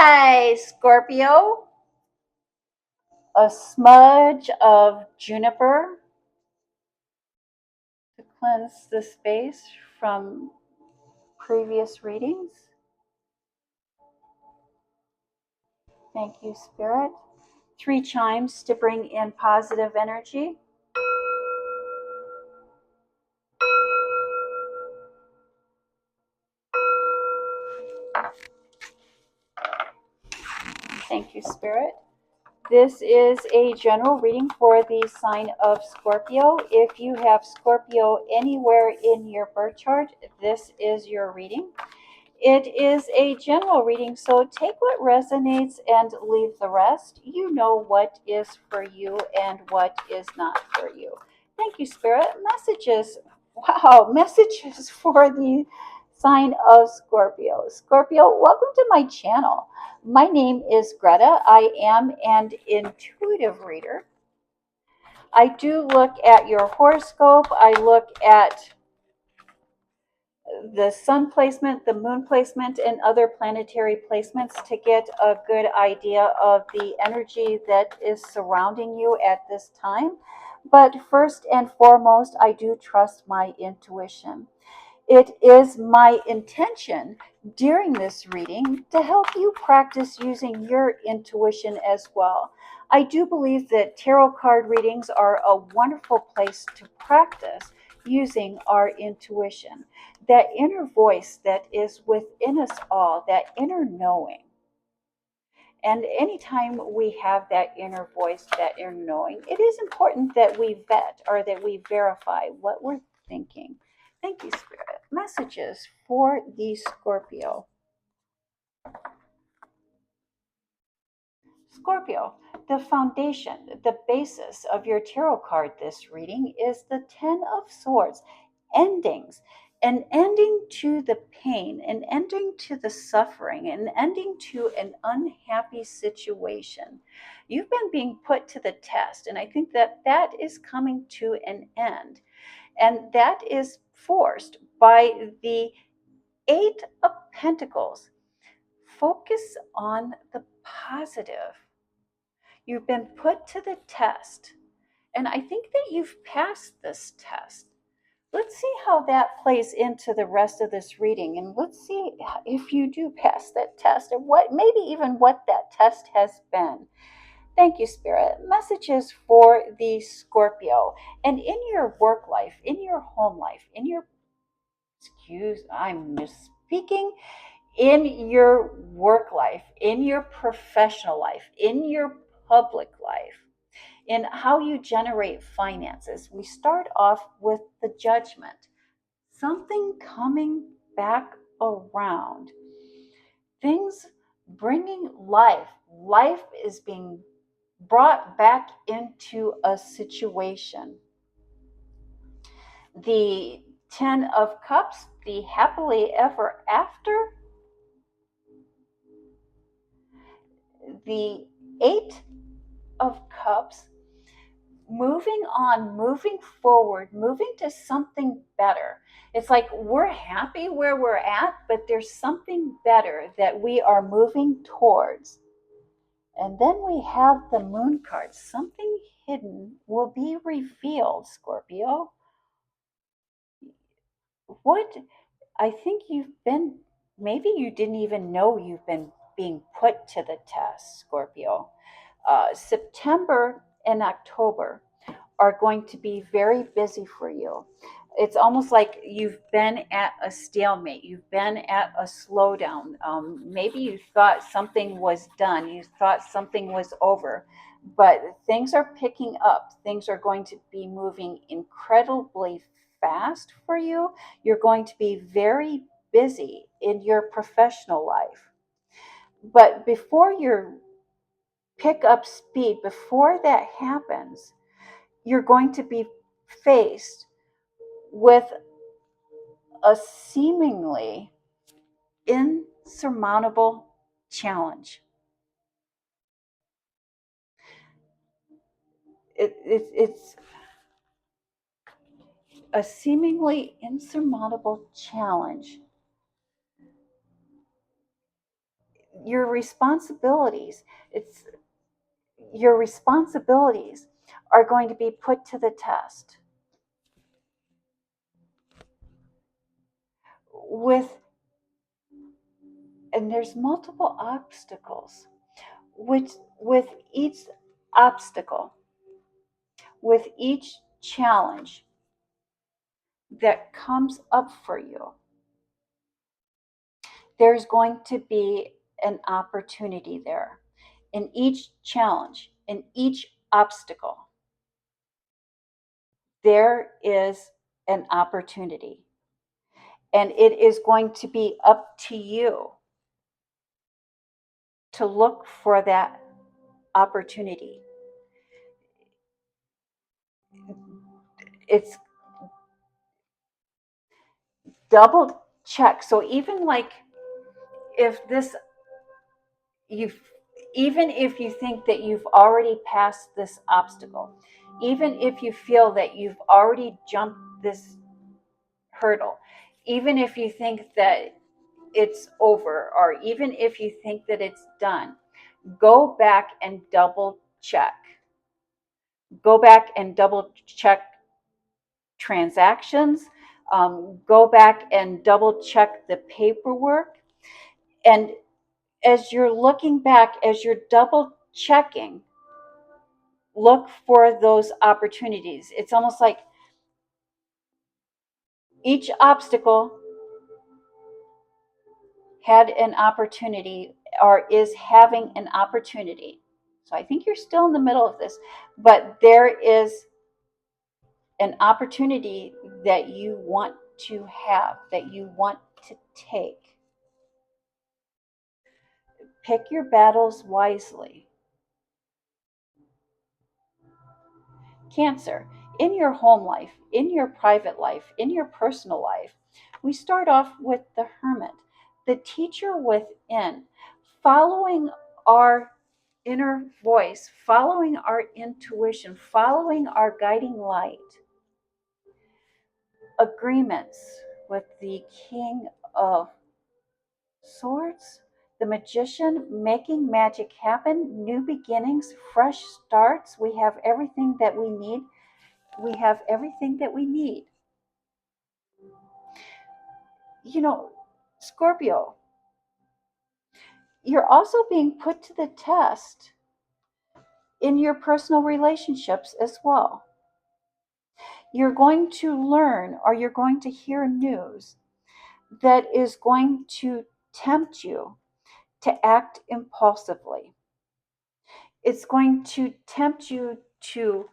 Hi, Scorpio. A smudge of juniper to cleanse the space from previous readings. Thank you, Spirit. 3 chimes to bring in positive energy. Thank you, Spirit. This is a general reading for the sign of Scorpio. If you have Scorpio anywhere in your birth chart, this is your reading. It is a general reading, so take what resonates and leave the rest. You know what is for you and what is not for you. Thank you, Spirit. Messages for the sign of Scorpio. Scorpio, welcome to my channel. My name is Greta. I am an intuitive reader. I do look at your horoscope. I look at the sun placement, the moon placement, and other planetary placements to get a good idea of the energy that is surrounding you at this time. But first and foremost, I do trust my intuition. It is my intention during this reading to help you practice using your intuition as well. I do believe that tarot card readings are a wonderful place to practice using our intuition, that inner voice that is within us all, that inner knowing. And anytime we have that inner voice, that inner knowing, it is important that we vet or that we verify what we're thinking. Thank you, Spirit. Messages for the Scorpio. Scorpio, the foundation, the basis of your tarot card this reading is the Ten of Swords, endings, an ending to the pain, an ending to the suffering, an ending to an unhappy situation. You've been being put to the test, and I think that that is coming to an end. And that is forced by the Eight of Pentacles. Focus on the positive. You've been put to the test, and I think that you've passed this test. Let's see how that plays into the rest of this reading, and let's see if you do pass that test, and what maybe even what that test has been. Thank you, Spirit. Messages for the Scorpio. And in your work life, in your home life, I'm misspeaking, in your work life, in your professional life, in your public life, in how you generate finances. We start off with the Judgment. Something coming back around. Things bringing life. Life is being brought back into a situation. The Ten of Cups, the happily ever after. The Eight of Cups, moving on, moving forward, moving to something better. It's like we're happy where we're at, but there's something better that we are moving towards. And then we have the Moon card. Something hidden will be revealed, Scorpio. What I think maybe you didn't even know you've been being put to the test, Scorpio. September and October are going to be very busy for you. It's almost like you've been at a stalemate. You've been at a slowdown. Maybe you thought something was done. You thought something was over. But things are picking up. Things are going to be moving incredibly fast for you. You're going to be very busy in your professional life. But before you pick up speed, before that happens, you're going to be faced with a seemingly insurmountable challenge. It's a seemingly insurmountable challenge. your responsibilities, it's your responsibilities are going to be put to the test with, and there's multiple obstacles, which with each obstacle, with each challenge that comes up for you, there's going to be an opportunity there. In each challenge, in each obstacle, there is an opportunity. And it is going to be up to you to look for that opportunity. It's double check. So even like if this, you've, even if you think that you've already passed this obstacle, even if you feel that you've already jumped this hurdle, even if you think that it's over, or even if you think that it's done, go back and double check. Go back and double check transactions. Go back and double check the paperwork. And as you're looking back, as you're double checking, look for those opportunities. It's almost like each obstacle had an opportunity or is having an opportunity. So I think you're still in the middle of this, but there is an opportunity that you want to have, that you want to take. Pick your battles wisely. Cancer, in your home life, in your private life, in your personal life, we start off with the Hermit, the teacher within, following our inner voice, following our intuition, following our guiding light. Agreements with the King of Swords, the Magician, making magic happen, new beginnings, fresh starts. We have everything that we need. We have everything that we need. You know, Scorpio, you're also being put to the test in your personal relationships as well. You're going to learn, or you're going to hear news that is going to tempt you to act impulsively. It's going to tempt you to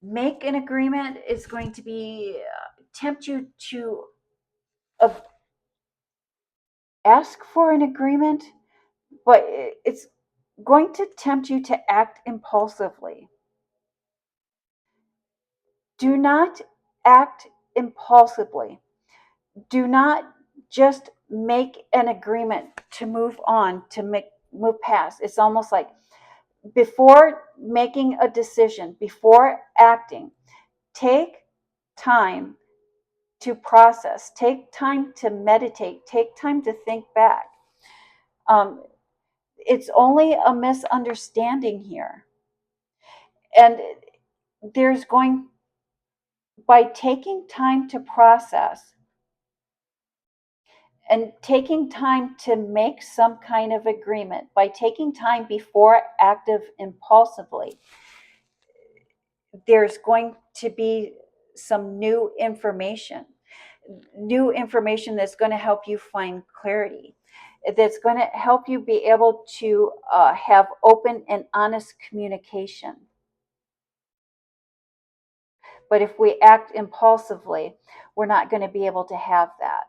make an agreement. It's going to be tempt you to ask for an agreement, but it's going to tempt you to act impulsively. Do not act impulsively. Do not just make an agreement to move on, to move past. It's almost like before making a decision, before acting, take time to process, take time to meditate, take time to think back. It's only a misunderstanding here. And there's going, by taking time to process and taking time to make some kind of agreement, by taking time before active impulsively, there's going to be some new information that's going to help you find clarity, that's going to help you be able to have open and honest communication. But if we act impulsively, we're not going to be able to have that.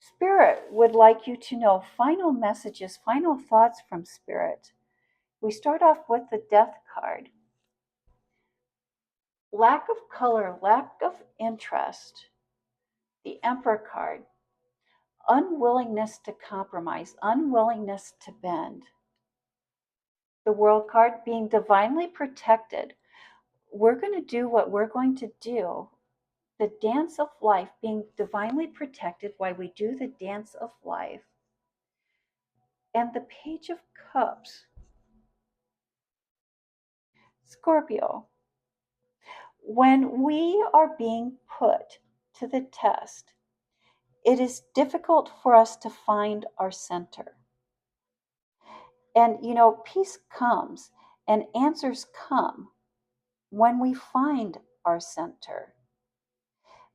Spirit would like you to know final messages, final thoughts from Spirit. We start off with the Death card. Lack of color, lack of interest. The Emperor card. Unwillingness to compromise, unwillingness to bend. The World card, being divinely protected. We're going to do what we're going to do the dance of life, being divinely protected while we do the dance of life. And the Page of Cups. Scorpio, when we are being put to the test, it is difficult for us to find our center. And peace comes and answers come when we find our center.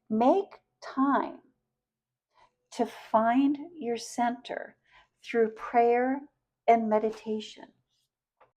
Make time to find your center through prayer and meditation.